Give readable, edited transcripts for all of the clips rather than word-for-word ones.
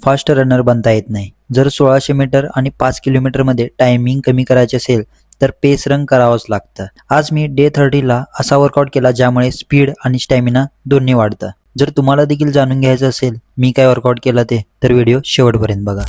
Fast runner बनता येत नाही. जर 1600 मीटर आणि 5 किलोमीटरमध्ये टायमिंग कमी करायचे असेल तर पेस रन करावंच लागतं. आज मी डे 30 ला असा वर्कआउट केला ज्यामुळे स्पीड आणि स्टॅमिना दोन्ही वाढतं. जर तुम्हाला देखील जाणून घ्यायचं असेल मी काय वर्कआउट केला ते, तर व्हिडिओ शेवटपर्यंत बघा.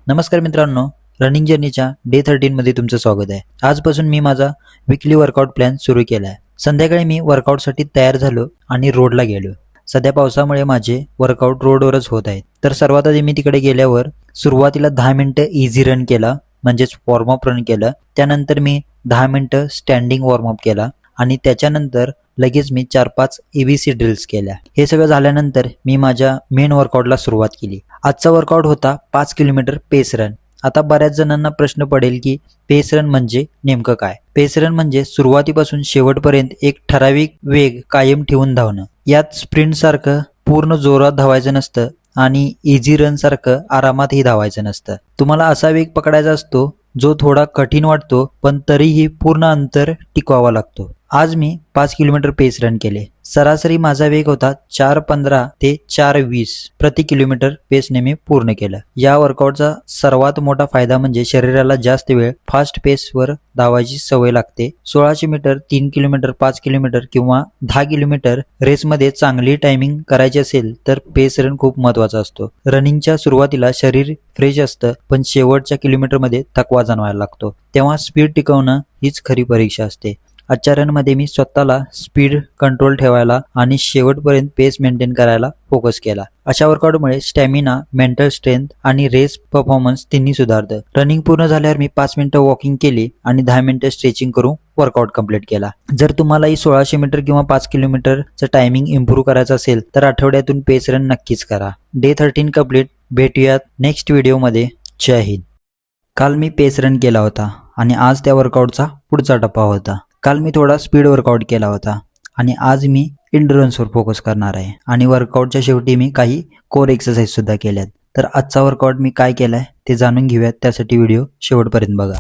नमस्कार मित्रांनो, रनिंग जर्नीच्या डे 13 मध्ये तुमचं स्वागत आहे. आजपासून मी माझा वीकली वर्कआउट प्लॅन सुरू केला आहे. संध्याकाळी मी वर्कआउटसाठी तयार झालो आणि रोडला गेलो. सध्या पावसामुळे माझे वर्कआउट रोडवरच होत आहेत. तर सर्वात आधी मी तिकडे गेल्यावर सुरुवातीला 10 मिनिटं इझी रन केला, म्हणजेच वॉर्मअप रन केलं. त्यानंतर मी 10 मिनिटं स्टँडिंग वॉर्मअप केला आणि त्याच्यानंतर लगेच मी 4-5 ABC ड्रिल्स केल्या. हे सगळं झाल्यानंतर मी माझ्या मेन वर्कआउटला सुरुवात केली. आजचा वर्कआउट होता 5 किलोमीटर पेस रन. आता बऱ्याच जणांना प्रश्न पडेल की पेस रन म्हणजे नेमकं काय? पेस रन म्हणजे सुरुवातीपासून शेवटपर्यंत एक ठराविक वेग कायम ठेवून धावणं. यात स्प्रिंट सारखं पूर्ण जोरात धावायचं नसतं आणि इझी रन सारखं आरामातही धावायचं नसतं. तुम्हाला असा वेग पकडायचा असतो जो थोडा कठीण वाटतो पण तरीही पूर्ण अंतर टिकवावा लागतो. आज मी 5 किलोमीटर पेस रन केले. सरासरी माझा वेग होता 4:15 ते 4:20 प्रति किलोमीटर पेसने मी पूर्ण केलं. या वर्कआउटचा सर्वात मोठा फायदा म्हणजे शरीराला जास्त वेळ फास्ट पेसवर धावायची सवय लागते. 1600 मीटर, 3 किलोमीटर, 5 किलोमीटर किंवा 10 किलोमीटर रेसमध्ये चांगली टायमिंग करायची असेल तर पेस रन खूप महत्त्वाचा असतो. रनिंगच्या सुरुवातीला शरीर फ्रेश असतं पण शेवटच्या किलोमीटरमध्ये थकवा जाणवायला लागतो. तेव्हा स्पीड टिकवणं हीच खरी परीक्षा असते. आजच्या रनमध्ये मी स्वतःला स्पीड कंट्रोल ठेवायला आणि शेवटपर्यंत पेस मेंटेन करायला फोकस केला. अशा वर्कआउटमुळे स्टॅमिना, मेंटल स्ट्रेंथ आणि रेस परफॉर्मन्स तिन्ही सुधारतं. रनिंग पूर्ण झाल्यावर मी 5 मिनिटं वॉकिंग केली आणि 10 मिनिटं स्ट्रेचिंग करून वर्कआउट कंप्लीट केला. जर तुम्हालाही 1600 मीटर किंवा 5 किलोमीटरचं टायमिंग इम्प्रूव्ह करायचं असेल तर आठवड्यातून पेस रन नक्कीच करा. Day 13 complete. भेटूयात नेक्स्ट व्हिडिओमध्ये. जय हिंद. काल मी पेस रन केला होता आणि आज त्या वर्कआउटचा पुढचा टप्पा होता. काल मी थोडा स्पीड वर्कआउट केला होता आणि आज मी एंड्युरन्सवर फोकस करणार आहे आणि वर्कआउटच्या शेवटी मी काही कोर एक्सरसाइज सुद्धा केल्यात. तर आजचा वर्कआउट मी काय केलाय ते जाणून घेऊयात, त्यासाठी व्हिडिओ शेवटपर्यंत बघा.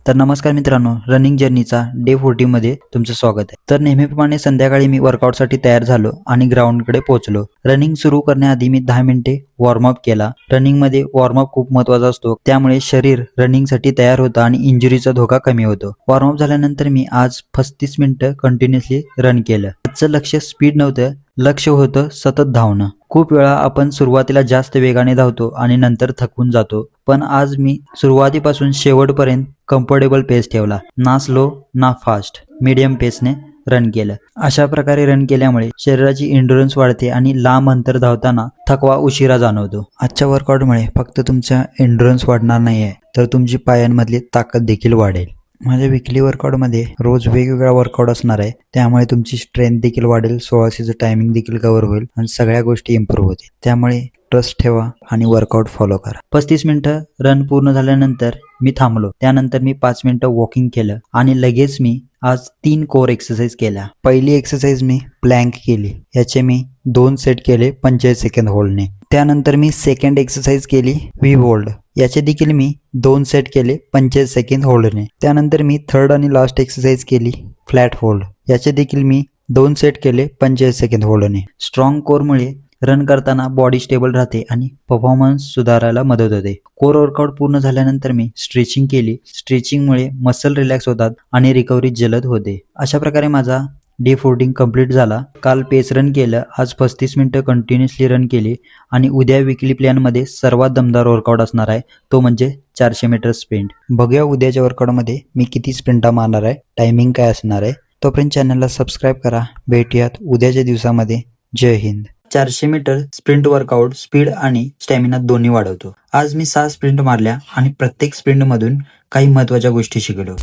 तर नमस्कार मित्रांनो, रनिंग जर्नीचा डे 40 मध्ये तुमचं स्वागत आहे. तर नेहमीप्रमाणे संध्याकाळी मी वर्कआउटसाठी तयार झालो आणि ग्राउंडकडे पोहोचलो. रनिंग सुरू करण्याआधी मी 10 मिनिटे वॉर्मअप केला. रनिंगमध्ये वॉर्मअप खूप महत्त्वाचा असतो, त्यामुळे शरीर रनिंगसाठी तयार होतं आणि इंजुरीचा धोका कमी होतो. वॉर्मअप झाल्यानंतर मी आज 35 मिनिटं कंटिन्युअसली रन केलं. आजचं लक्ष स्पीड नव्हतं, लक्ष होतं सतत धावणं. खूप वेळा आपण सुरुवातीला जास्त वेगाने धावतो आणि नंतर थकून जातो, पण आज मी सुरुवातीपासून शेवटपर्यंत कम्फर्टेबल पेस ठेवला. ना स्लो ना फास्ट, मीडियम पेसने रन केलं. अशा प्रकारे रन केल्यामुळे शरीराची एंड्युरन्स वाढते आणि लांब अंतर धावताना थकवा उशिरा जाणवतो. आजच्या वर्कआउटमुळे फक्त तुमचा एंड्युरन्स वाढणार नाहीये तर तुमची पायांमधली ताकद देखील वाढेल. माझ्या विकली वर्कआउटमध्ये रोज वेगवेगळा वर्कआउट असणार आहे, त्यामुळे तुमची स्ट्रेंथ देखील वाढेल, 1600चं टायमिंग देखील कव्हर होईल आणि सगळ्या गोष्टी इम्प्रूव्ह होतील. त्यामुळे ट्रस्ट ठेवा आणि वर्कआउट फॉलो करा. 35 मिनिटं रन पूर्ण झाल्यानंतर मी थांबलो. त्यानंतर मी 5 मिनिटं वॉकिंग केलं आणि लगेच मी आज 3 कोर एक्सरसाइज केल्या. पहिली एक्सरसाइज मी प्लँक केली. याचे मी 2 सेट केले 45 सेकंद होल्डने. त्यानंतर मी सेकंड एक्सरसाइज केली व्ही होल्ड. याचे देखील मी 2 सेट केले 45 सेकंद होल्डने. त्यानंतर मी थर्ड आणि लास्ट एक्सरसाइज केली फ्लॅट होल्ड. याचे देखील मी 2 सेट केले 45 सेकंद होल्डने. स्ट्रॉंग कोरमुळे रन करताना बॉडी स्टेबल राहते आणि परफॉर्मन्स सुधारायला मदत होते. कोर वर्कआउट पूर्ण झाल्यानंतर मी स्ट्रेचिंग केली. स्ट्रेचिंगमुळे मसल रिलॅक्स होतात आणि रिकव्हरी जलद होते. अशा प्रकारे माझा डे 14 कंप्लीट झाला. काल पेस रन केलं, आज 35 मिनिटं कंटिन्युअसली रन केली आणि उद्या विकली प्लॅनमध्ये सर्वात दमदार वर्कआउट असणार आहे, तो म्हणजे 400 मीटर स्प्रिंट. बघूया उद्याच्या वर्कआउटमध्ये मी किती स्प्रिंटा मारणार आहे, टायमिंग काय असणार आहे. तोपर्यंत चॅनलला सबस्क्राईब करा. भेटूयात उद्याच्या दिवसामध्ये. जय हिंद. 400 मीटर स्प्रिंट वर्कआउट स्पीड आणि स्टॅमिना दोन्ही वाढवतो. आज मी 6 स्प्रिंट मारल्या आणि प्रत्येक स्प्रिंटमधून काही महत्त्वाच्या गोष्टी शिकलो.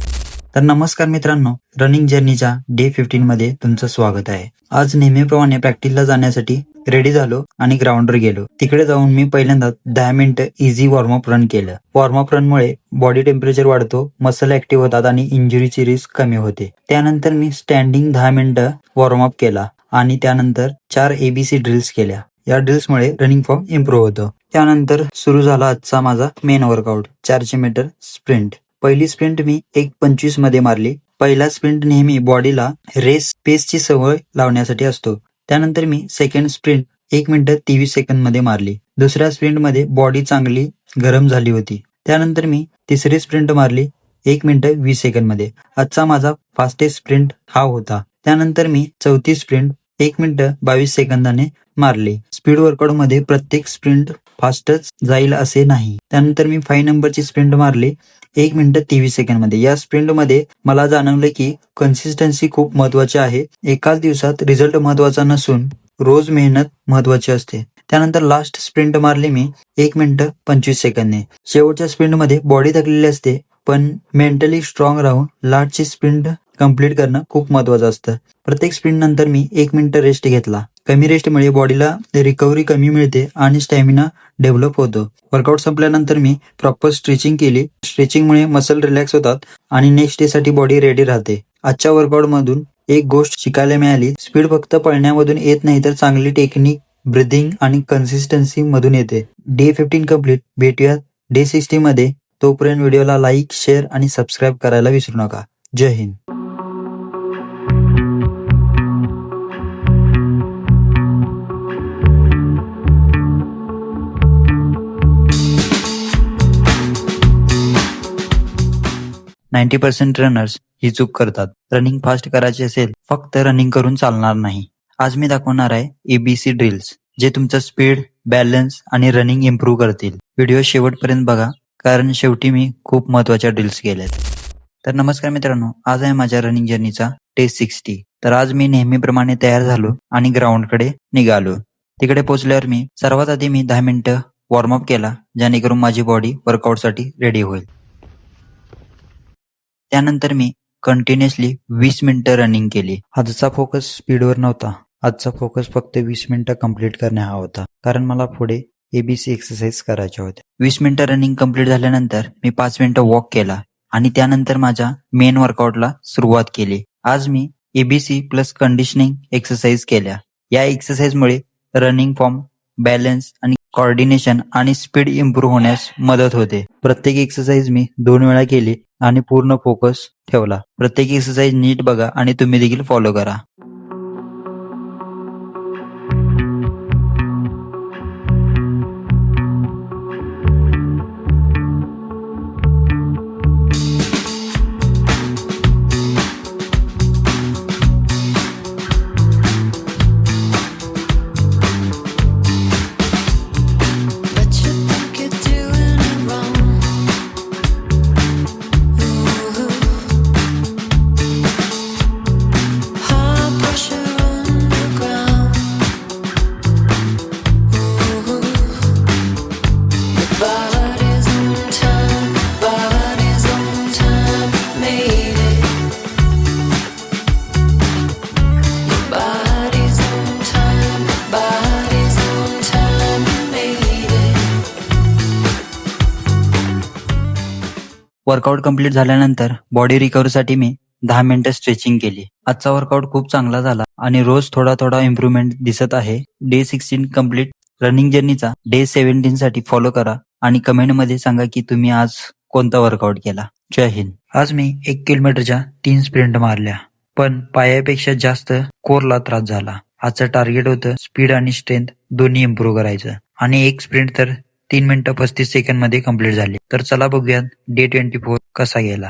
तर नमस्कार मित्रांनो, रनिंग जर्नीच्या डे 15 मध्ये तुमचं स्वागत आहे. आज नेहमीप्रमाणे प्रॅक्टिसला जाण्यासाठी रेडी झालो आणि ग्राउंडवर गेलो. तिकडे जाऊन मी पहिल्यांदा 10 मिनिटं इझी वॉर्मअप रन केलं. वॉर्मअप रनमुळे बॉडी टेम्परेचर वाढतो, मसल ऍक्टिव्ह होतात आणि इंजुरीची रिस्क कमी होते. त्यानंतर मी स्टँडिंग 10 मिनिटं वॉर्मअप केला आणि त्यानंतर 4 ABC ड्रिल्स केल्या. या ड्रिल्समुळे रनिंग फॉर्म इम्प्रूव्ह होतं. त्यानंतर सुरू झाला आजचा माझा मेन वर्कआउट 400 मीटर स्प्रिंट. पहिली स्प्रिंट मी 1:25 मध्ये मारली. पहिला स्प्रिंट नेहमी बॉडीला रेस पेसची सवय लावण्यासाठी असतो. त्यानंतर मी सेकंड स्प्रिंट 1 मिनिट 23 सेकंद मध्ये मारली. दुसऱ्या स्प्रिंटमध्ये बॉडी चांगली गरम झाली होती. त्यानंतर मी तिसरी स्प्रिंट मारली 1 मिनिट 20 सेकंदमध्ये. आजचा माझा फास्टेस्ट स्प्रिंट हा होता. त्यानंतर मी चौथी स्प्रिंट 1 मिनिट 22 सेकंदाने मारली. स्पीड वर्कआउटमध्ये प्रत्येक स्प्रिंट फास्टच जाईल असे नाही. त्यानंतर मी 5 नंबरची स्प्रिंट मारली 1 मिनिट 23 सेकंदमध्ये. या स्प्रिंटमध्ये मला जाणवलं की कन्सिस्टन्सी खूप महत्वाची आहे. एकाच दिवसात रिझल्ट महत्वाचा नसून रोज मेहनत महत्वाची असते. त्यानंतर लास्ट स्प्रिंट मारली मी 1 मिनिट 25 सेकंदने. शेवटच्या स्प्रिंटमध्ये बॉडी थकलेली असते, पण मेंटली स्ट्रॉंग राहून लास्टची स्प्रिंट कंप्लीट करणं खूप महत्वाचं असतं. प्रत्येक स्प्रिंट नंतर मी 1 मिनिट रेस्ट घेतला. कमी रेस्टमुळे बॉडीला रिकव्हरी कमी मिळते आणि स्टॅमिना डेव्हलप होतो. वर्कआउट संपल्यानंतर मी प्रॉपर स्ट्रेचिंग केली. स्ट्रेचिंगमुळे मसल रिलॅक्स होतात आणि नेक्स्ट डे साठी बॉडी रेडी राहते. आजच्या वर्कआउटमधून एक गोष्ट शिकायला मिळाली, स्पीड फक्त पळण्यामधून येत नाही तर चांगली टेक्निक, ब्रीदिंग आणि कन्सिस्टन्सी मधून येते. Day 15 complete. भेटूयात डे 60 मध्ये. तोपर्यंत व्हिडिओला लाईक, शेअर आणि सबस्क्राईब करायला विसरू नका. जय हिंद. नाईन्टी 90% रनर्स ही चूक करतात. रनिंग फास्ट करायची असेल फक्त रनिंग करून चालणार नाही. आज मी दाखवणार आहे ABC ड्रिल्स, जे तुमचं स्पीड, बॅलन्स आणि रनिंग इम्प्रूव्ह करतील. व्हिडिओ शेवटपर्यंत बघा, कारण शेवटी मी खूप महत्वाच्या ड्रिल्स केल्यात. तर नमस्कार मित्रांनो, आज आहे माझ्या रनिंग जर्नीचा डे 60. तर आज मी नेहमीप्रमाणे तयार झालो आणि ग्राउंडकडे निघालो. तिकडे पोहोचल्यावर मी सर्वात आधी 10 मिनिटं वॉर्मअप केला, जेणेकरून माझी बॉडी वर्कआउटसाठी रेडी होईल. त्यानंतर मी कंटिन्युअसली 20 मिनिटं रनिंग केली. आजचा फोकस स्पीडवर नव्हता. आजचा फोकस फक्त 20 मिनिटं कंप्लीट करणे हा होता, कारण मला पुढे ABC एक्सरसाइज करायच्या होत्या. 20 मिनिटं रनिंग कंप्लीट झाल्यानंतर मी 5 मिनिटं वॉक केला आणि त्यानंतर माझ्या मेन वर्कआउटला सुरुवात केली. आज मी ABC प्लस कंडिशनिंग एक्सरसाइज केल्या. या एक्सरसाइजमुळे रनिंग फॉर्म, बॅलन्स आणि कोऑर्डिनेशन आणि स्पीड इम्प्रूव्ह होण्यास मदत होते. प्रत्येक एक्सरसाइज मी 2 वेळा केली आणि पूर्ण फोकस ठेवला. प्रत्येक एक्सरसाइज नीट बघा आणि तुम्ही देखील फॉलो करा. वर्कआउट कंप्लीट झाल्यानंतर बॉडी रिकव्हरीसाठी मी 10 मिनिटं स्ट्रेचिंग केली. आजचा वर्कआउट खूप चांगला झाला आणि रोज थोडा थोडा इम्प्रूव्हमेंट दिसत आहे. डे 16 कंप्लीट रनिंग जर्नीचा डे 17 साठी फॉलो करा आणि कमेंटमध्ये सांगा की तुम्ही आज कोणता वर्कआउट केला. जय हिंद. आज मी 1 किलोमीटरच्या 3 स्प्रिंट मारल्या, पण पायापेक्षा जास्त कोरला त्रास झाला. आजचं टार्गेट होतं स्पीड आणि स्ट्रेंथ दोन्ही इम्प्रूव्ह करायचं आणि एक स्प्रिंट तर 3 मिनिटं 35 सेकंद मध्ये कंप्लीट झाली. तर चला बघूयात डे 24 कसा गेला.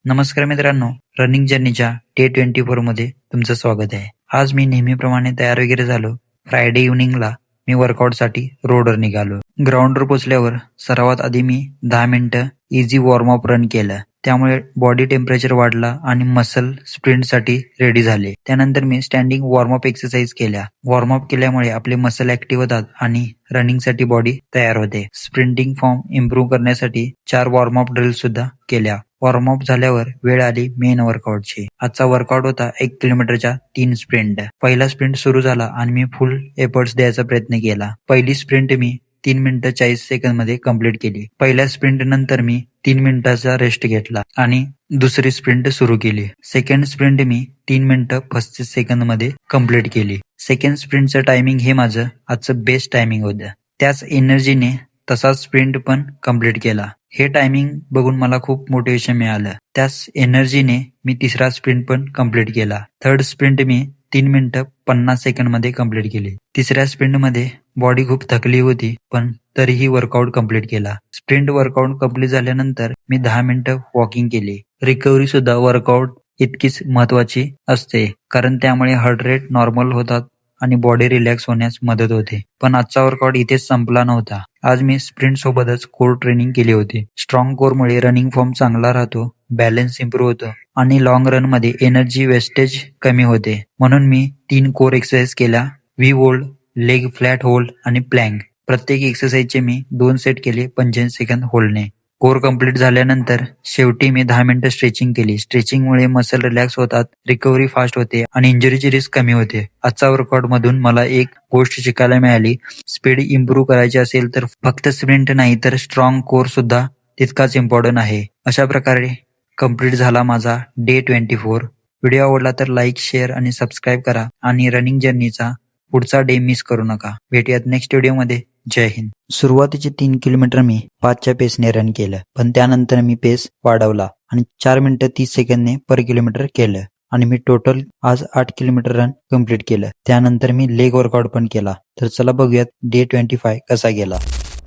नमस्कार मित्रांनो, रनिंग जर्नीच्या डे 24 मध्ये तुमचं स्वागत आहे. आज मी नेहमीप्रमाणे तयार वगैरे झालो. फ्रायडे इव्हनिंगला मी वर्कआउटसाठी रोडवर निघालो. ग्राउंडवर पोहोचल्यावर सर्वात आधी मी 10 मिनिटं इझी वॉर्मअप रन केलं. त्यामुळे बॉडी टेम्परेचर वाढला आणि मसल स्प्रिंटसाठी रेडी झाले. त्यानंतर मी स्टँडिंग वॉर्मअप एक्सरसाइज केल्या. वॉर्मअप केल्यामुळे आपले मसल ऍक्टिव्ह होतात आणि रनिंगसाठी बॉडी तयार होते. स्प्रिंटिंग फॉर्म इम्प्रूव्ह करण्यासाठी 4 वॉर्मअप ड्रिल सुद्धा केल्या. वॉर्मअप झाल्यावर वेळ आली मेन वर्कआउटची. आजचा वर्कआउट होता 1 किलोमीटरच्या 3 स्प्रिंट. पहिला स्प्रिंट सुरू झाला आणि मी फुल एफर्ट्स द्यायचा प्रयत्न केला. पहिली स्प्रिंट मी 3 मिनिटं 40 सेकंद मध्ये कंप्लीट केली. पहिल्या स्प्रिंट नंतर मी 3 मिनिटाचा रेस्ट घेतला आणि दुसरी स्प्रिंट सुरू केली. सेकंड स्प्रिंट मी 3 मिनिटं 35 सेकंद मध्ये कंप्लीट केली. सेकंड स्प्रिंटचं टायमिंग हे माझं आजचं बेस्ट टायमिंग होतं. त्याच एनर्जीने तसाच स्प्रिंट पण कंप्लीट केला. हे टायमिंग बघून मला खूप मोटिवेशन मिळालं. त्याच एनर्जीने मी तिसरा स्प्रिंट पण कंप्लीट केला. थर्ड स्प्रिंट मी 3 मिनिटं 50 सेकंडमध्ये कंप्लीट केली. तिसऱ्या स्प्रिंटमध्ये बॉडी खूप थकली होती, पण तरीही वर्कआउट कंप्लीट केला. स्प्रिंट वर्कआउट कंप्लीट झाल्यानंतर मी 10 मिनिटं वॉकिंग केली. रिकव्हरी सुद्धा वर्कआउट इतकीच महत्वाची असते, कारण त्यामुळे हार्ट रेट नॉर्मल होतात आणि बॉडी रिलॅक्स होण्यास मदत होते. पण आजचा वर्कआउट इथेच संपला नव्हता. आज मी स्प्रिंट सोबतच कोर ट्रेनिंग केली होती. स्ट्रॉंग कोरमुळे रनिंग फॉर्म चांगला राहतो, बॅलन्स इम्प्रूव्ह होतो आणि लॉंग रन मध्ये एनर्जी वेस्टेज कमी होते. म्हणून मी 3 कोर एक्सरसाइज केल्या: V hold, leg flat hold आणि प्लँक. प्रत्येक एक्सरसाइजचे मी 2 सेट केले 85 सेकंद होल्डने. कोर कंप्लीट झाल्यानंतर शेवटी मी 10 मिनिटं स्ट्रेचिंग केली. स्ट्रेचिंगमुळे मसल रिलॅक्स होतात, रिकव्हरी फास्ट होते आणि इंजुरीची रिस्क कमी होते. आजचा वर्कआउट मधून मला एक गोष्ट शिकायला मिळाली: स्पीड इम्प्रूव्ह करायची असेल तर फक्त स्प्रिंट नाही तर स्ट्रॉंग कोर सुद्धा तितकाच इम्पॉर्टंट आहे. अशा प्रकारे कंप्लीट झाला माझा डे 24. व्हिडिओ आवडला तर लाईक, शेअर आणि सबस्क्राईब करा आणि रनिंग जर्नीचा पुढचा डे मिस करू नका. भेटूयात नेक्स्ट व्हिडिओमध्ये. जय हिंद. सुरुवातीचे 3 किलोमीटर मी 5च्या पेसने रन केलं, पण त्यानंतर मी पेस वाढवला आणि 4 मिनिटं 30 सेकंदने पर किलोमीटर केलं आणि मी टोटल आज 8 किलोमीटर रन कंप्लीट केलं. त्यानंतर मी लेग वर्कआउट पण केला. तर चला बघूयात डे 25 कसा गेला.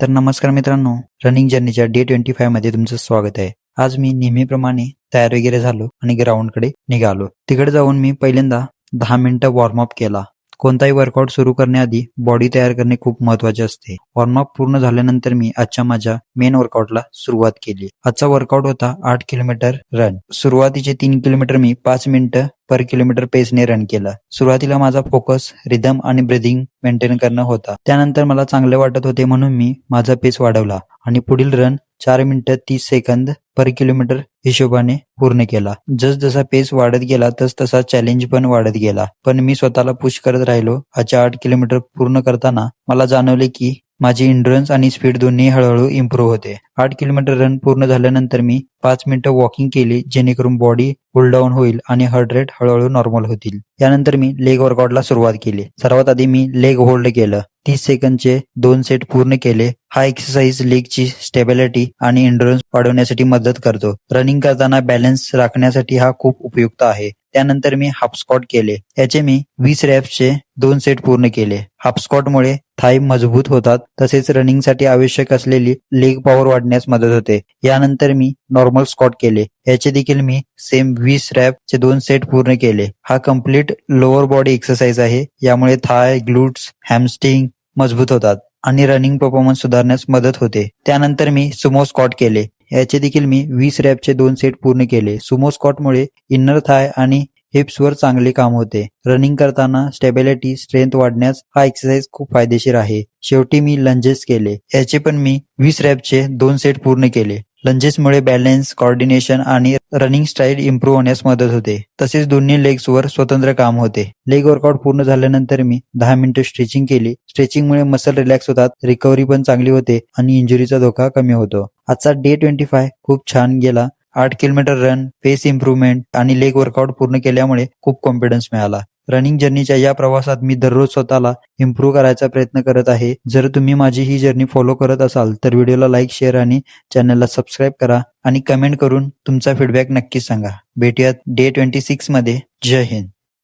तर नमस्कार मित्रांनो, रनिंग जर्नीच्या डे 25 मध्ये तुमचं स्वागत आहे. आज मी नेहमीप्रमाणे तयार वगैरे झालो आणि ग्राउंडकडे निघालो. तिकडे जाऊन मी पहिल्यांदा 10 मिनिटं वॉर्मअप केला. कोणताही वर्कआउट सुरू करण्याआधी बॉडी तयार करणे खूप महत्वाचे असते. वॉर्मअप पूर्ण झाल्यानंतर मी आजच्या माझ्या मेन वर्कआउटला सुरुवात केली. आजचा वर्कआउट होता 8 किलोमीटर रन. सुरुवातीचे 3 किलोमीटर मी 5 मिनिटं पर किलोमीटर पेसने रन केलं. सुरुवातीला माझा फोकस रिदम आणि ब्रीदिंग मेंटेन करणं होता. त्यानंतर मला चांगले वाटत होते म्हणून मी माझा पेस वाढवला आणि पुढील रन 4 मिनिटं 30 सेकंद पर किलोमीटर हिशोबाने पूर्ण केला. जसा पेस वाढत गेला तसा चॅलेंज पण वाढत गेला, पण मी स्वतःला पुश करत राहिलो. आजच्या 8 किलोमीटर पूर्ण करताना मला जाणवले की माझी इंड्युरन्स आणि स्पीड दोन्ही हळूहळू इम्प्रूव्ह होते. 8 किलोमीटर रन पूर्ण झाल्यानंतर मी 5 मिनिटं वॉकिंग केली, जेणेकरून बॉडी कूल डाऊन होईल आणि हार्ट रेट हळूहळू नॉर्मल होतील. त्यानंतर मी लेग वर्कआउटला सुरुवात केली. सर्वात आधी मी लेग होल्ड केलं. 30 सेकंदचे 2 सेट पूर्ण केले. हा एक्सरसाइज लेगची स्टेबिलिटी आणि इंड्युरन्स वाढवण्यासाठी मदत करतो. रनिंग करताना बॅलन्स राखण्यासाठी हा खूप उपयुक्त आहे. त्यानंतर मी हाफ स्क्वॉट केले. याचे मी 20 रॅप्सचे 2 सेट पूर्ण केले. हाफ स्क्वॉटमुळे थाय मजबूत होतात, तसेच रनिंगसाठी आवश्यक असलेली लेग पॉवर वाढण्यास मदत होते. यानंतर मी नॉर्मल स्क्वॉट केले. याचे देखील मी सेम 20 रॅपचे 2 सेट पूर्ण केले. हा कम्प्लीट लोअर बॉडी एक्सरसाइज आहे. यामुळे थाय, ग्लूट्स, हॅमस्ट्रिंग मजबूत होतात आणि रनिंग परफॉर्मन्स सुधारण्यास मदत होते. त्यानंतर मी सुमो स्क्वॉट केले. याचे देखील मी 20 रॅपचे 2 सेट पूर्ण केले. सुमो स्क्वॉटमुळे इन्नर थाय आणि हिप्सवर चांगले काम होते. रनिंग करताना स्टेबिलिटी, स्ट्रेंथ वाढण्यास हा एक्सरसाइज खूप फायदेशीर आहे. शेवटी मी लंजेस केले. याचे पण मी 20 रॅपचे 2 सेट पूर्ण केले. लंजेसमुळे बॅलन्स, कोऑर्डिनेशन आणि रनिंग स्टाईल इम्प्रूव्ह होण्यास मदत होते. तसेच दोन्ही लेग्सवर स्वतंत्र काम होते. लेग वर्कआउट पूर्ण झाल्यानंतर मी 10 मिनिटं स्ट्रेचिंग केली. स्ट्रेचिंगमुळे मसल रिलॅक्स होतात, रिकव्हरी पण चांगली होते आणि इंजुरीचा धोका कमी होतो. आजचा डे 25 खूप छान गेला. 8 किलोमीटर रन, पेस इम्प्रूव्हमेंट आणि लेग वर्कआउट पूर्ण केल्यामुळे खूप कॉन्फिडन्स मिळाला. रनिंग जर्नीच्या या प्रवासात मी दररोज स्वतःला इम्प्रूव्ह करायचा प्रयत्न करत आहे. जर तुम्ही माझी ही जर्नी फॉलो करत असाल तर व्हिडिओला लाईक, शेअर आणि चॅनलला सबस्क्राईब करा आणि कमेंट करून तुमचा फीडबॅक नक्कीच सांगा. भेटूयात डे 26 मध्ये. जय हिंद.